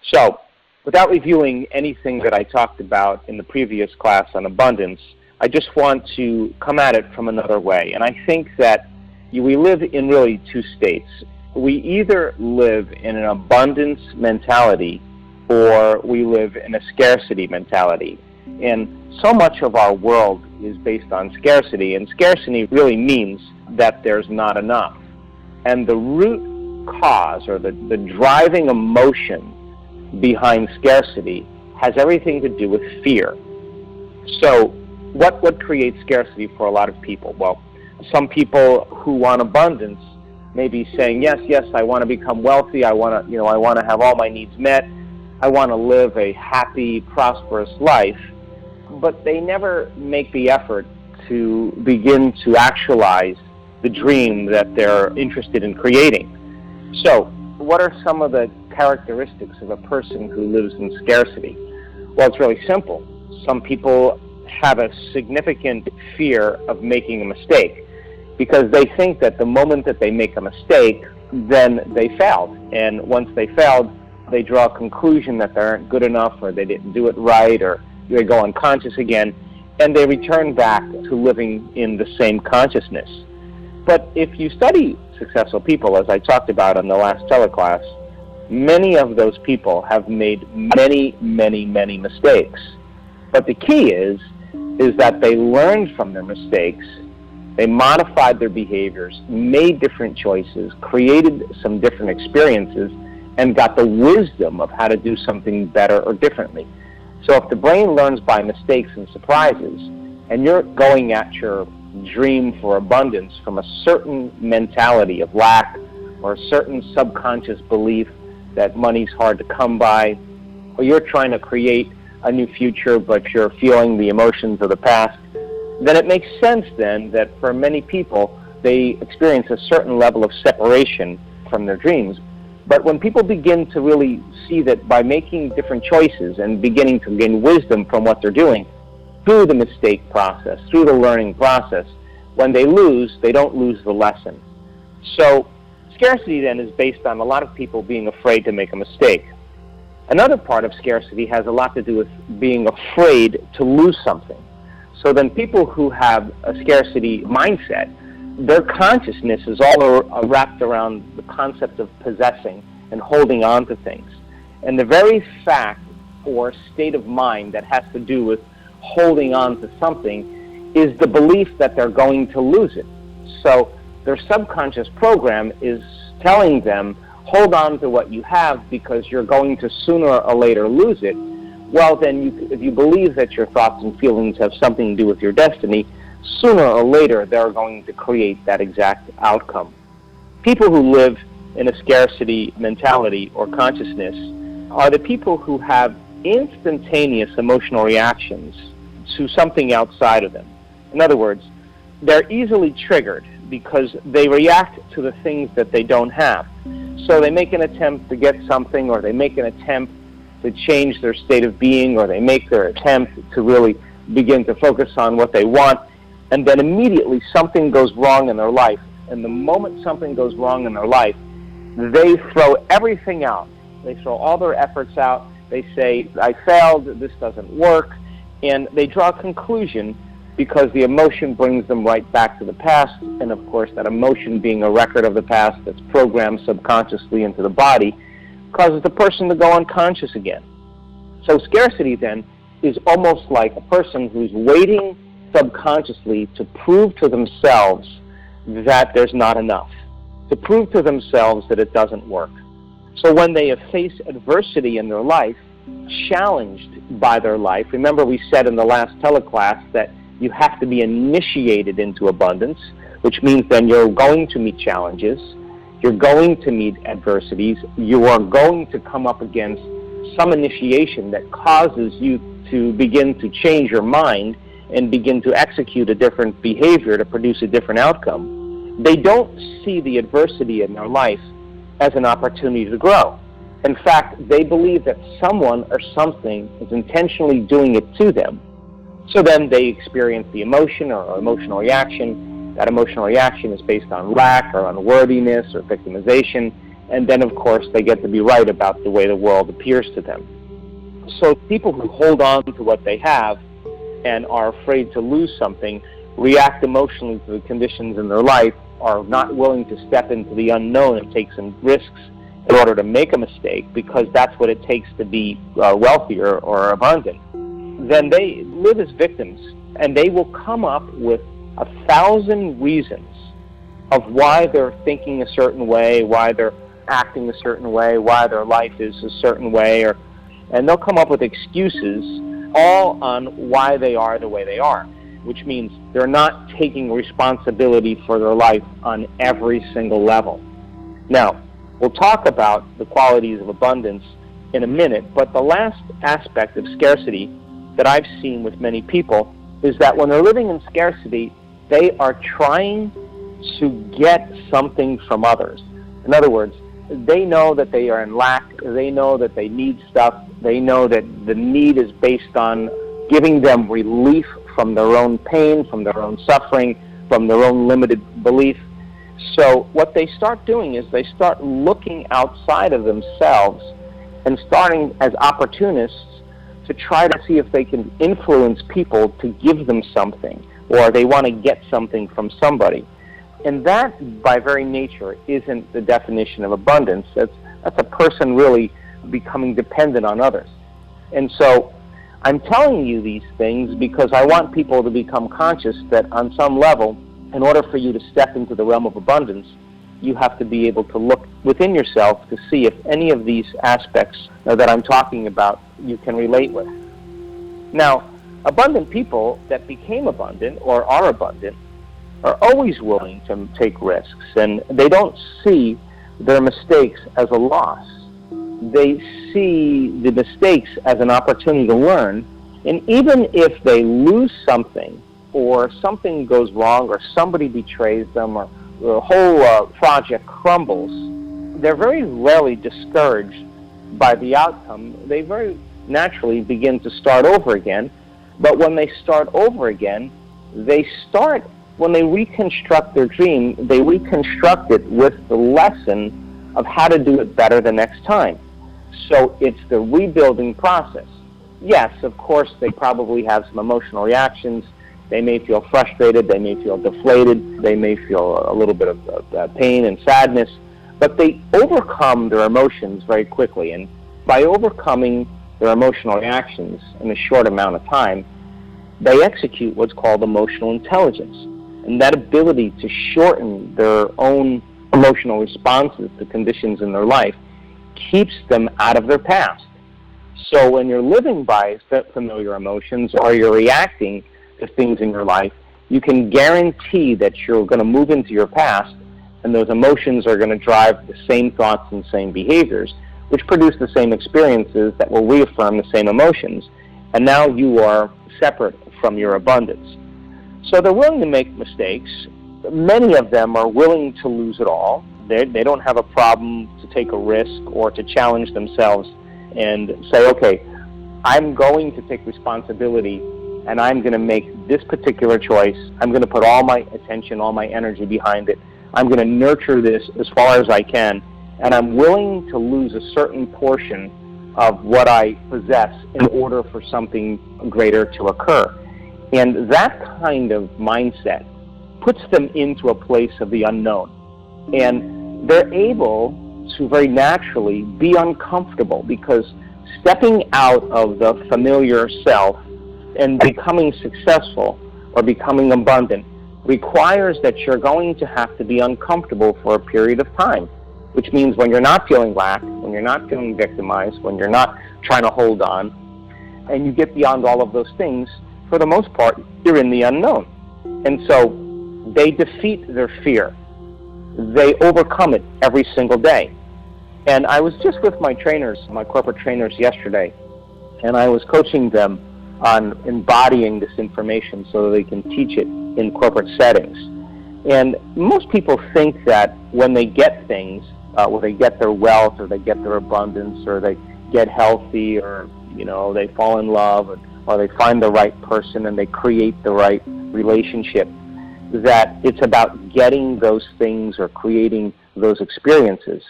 So, without reviewing anything that I talked about in the previous class on abundance, I just want to come at it from another way. And I think that we live in really two states. We either live in an abundance mentality or we live in a scarcity mentality. And so much of our world is based on scarcity, and scarcity really means that there's not enough. And the root cause, or the driving emotion behind scarcity, has everything to do with fear. So what creates scarcity for a lot of people? Well, some people who want abundance may be saying, yes, I want to become wealthy, I want to have all my needs met, I want to live a happy, prosperous life, but they never make the effort to begin to actualize the dream that they're interested in creating. So, what are some of the characteristics of a person who lives in scarcity? Well, it's really simple. Some people have a significant fear of making a mistake because they think that the moment that they make a mistake, then they failed. And once they failed, they draw a conclusion that they aren't good enough, or they didn't do it right, or they go unconscious again, and they return back to living in the same consciousness. But if you study successful people, as I talked about in the last teleclass, many of those people have made many mistakes. But the key is that they learned from their mistakes, they modified their behaviors, made different choices, created some different experiences, and got the wisdom of how to do something better or differently. So if the brain learns by mistakes and surprises, and you're going at your dream for abundance from a certain mentality of lack or a certain subconscious belief that money's hard to come by, or you're trying to create a new future but you're feeling the emotions of the past, then it makes sense then that for many people they experience a certain level of separation from their dreams. But when people begin to really see that by making different choices and beginning to gain wisdom from what they're doing, through the mistake process, through the learning process, when they lose, they don't lose the lesson. So scarcity then is based on a lot of people being afraid to make a mistake. Another part of scarcity has a lot to do with being afraid to lose something. So then people who have a scarcity mindset, their consciousness is all wrapped around the concept of possessing and holding on to things. And the very fact or state of mind that has to do with holding on to something is the belief that they're going to lose it. So their subconscious program is telling them, hold on to what you have because you're going to sooner or later lose it. Well, then if you believe that your thoughts and feelings have something to do with your destiny, sooner or later they're going to create that exact outcome. People who live in a scarcity mentality or consciousness are the people who have instantaneous emotional reactions to something outside of them. In other words, they're easily triggered because they react to the things that they don't have. So they make an attempt to get something, or they make an attempt to change their state of being, or they make their attempt to really begin to focus on what they want, and then immediately something goes wrong in their life. And the moment something goes wrong in their life, they throw everything out. They throw all their efforts out. They say, I failed, this doesn't work, and they draw a conclusion because the emotion brings them right back to the past, and of course that emotion, being a record of the past that's programmed subconsciously into the body, causes the person to go unconscious again. So scarcity then is almost like a person who's waiting subconsciously to prove to themselves that there's not enough, to prove to themselves that it doesn't work. So when they face adversity in their life, challenged by their life, remember we said in the last teleclass that you have to be initiated into abundance, which means then you're going to meet challenges, you're going to meet adversities, you are going to come up against some initiation that causes you to begin to change your mind and begin to execute a different behavior to produce a different outcome. They don't see the adversity in their life as an opportunity to grow. In fact, they believe that someone or something is intentionally doing it to them. So then they experience the emotion or emotional reaction. That emotional reaction is based on lack or unworthiness or victimization, And then, of course, they get to be right about the way the world appears to them. So people who hold on to what they have and are afraid to lose something react emotionally to the conditions in their life, are not willing to step into the unknown and take some risks in order to make a mistake, because that's what it takes to be wealthy or abundant. Then they live as victims, and they will come up with 1,000 reasons of why they're thinking a certain way, why they're acting a certain way, why their life is a certain way, and they'll come up with excuses all on why they are the way they are, which means they're not taking responsibility for their life on every single level. Now, we'll talk about the qualities of abundance in a minute, but the last aspect of scarcity that I've seen with many people is that when they're living in scarcity, they are trying to get something from others. In other words, they know that they are in lack, they know that they need stuff, they know that the need is based on giving them relief from their own pain, from their own suffering, from their own limited belief. So what they start doing is they start looking outside of themselves and starting as opportunists to try to see if they can influence people to give them something, or they want to get something from somebody. And that, by very nature, isn't the definition of abundance. That's a person really becoming dependent on others. And so I'm telling you these things because I want people to become conscious that on some level, in order for you to step into the realm of abundance, you have to be able to look within yourself to see if any of these aspects that I'm talking about you can relate with. Now, abundant people that became abundant or are abundant are always willing to take risks, and they don't see their mistakes as a loss. They see the mistakes as an opportunity to learn, and even if they lose something, or something goes wrong, or somebody betrays them, or the whole project crumbles, they're very rarely discouraged by the outcome. They very naturally begin to start over again, but when they start over again, when they reconstruct their dream, they reconstruct it with the lesson of how to do it better the next time. So it's the rebuilding process. Yes, of course, they probably have some emotional reactions. They may feel frustrated, they may feel deflated, they may feel a little bit of pain and sadness, but they overcome their emotions very quickly. And by overcoming their emotional reactions in a short amount of time, they execute what's called emotional intelligence. And that ability to shorten their own emotional responses to conditions in their life keeps them out of their past. So when you're living by familiar emotions, or you're reacting to things in your life, you can guarantee that you're going to move into your past, and those emotions are going to drive the same thoughts and same behaviors, which produce the same experiences that will reaffirm the same emotions. And now you are separate from your abundance. So they're willing to make mistakes. Many of them are willing to lose it all. They don't have a problem to take a risk or to challenge themselves and say, okay, I'm going to take responsibility and I'm going to make this particular choice. I'm going to put all my attention, all my energy behind it. I'm going to nurture this as far as I can, and I'm willing to lose a certain portion of what I possess in order for something greater to occur. And that kind of mindset puts them into a place of the unknown. And they're able to very naturally be uncomfortable, because stepping out of the familiar self and becoming successful or becoming abundant requires that you're going to have to be uncomfortable for a period of time, which means when you're not feeling lack, when you're not feeling victimized, when you're not trying to hold on, and you get beyond all of those things, for the most part, you're in the unknown. And so they defeat their fear. They overcome it every single day. And I was just with my trainers, my corporate trainers yesterday, and I was coaching them on embodying this information so that they can teach it in corporate settings. And most people think that when they get things, or they get their wealth, or they get their abundance, or they get healthy, or they fall in love, or they find the right person and they create the right relationship, that it's about getting those things or creating those experiences.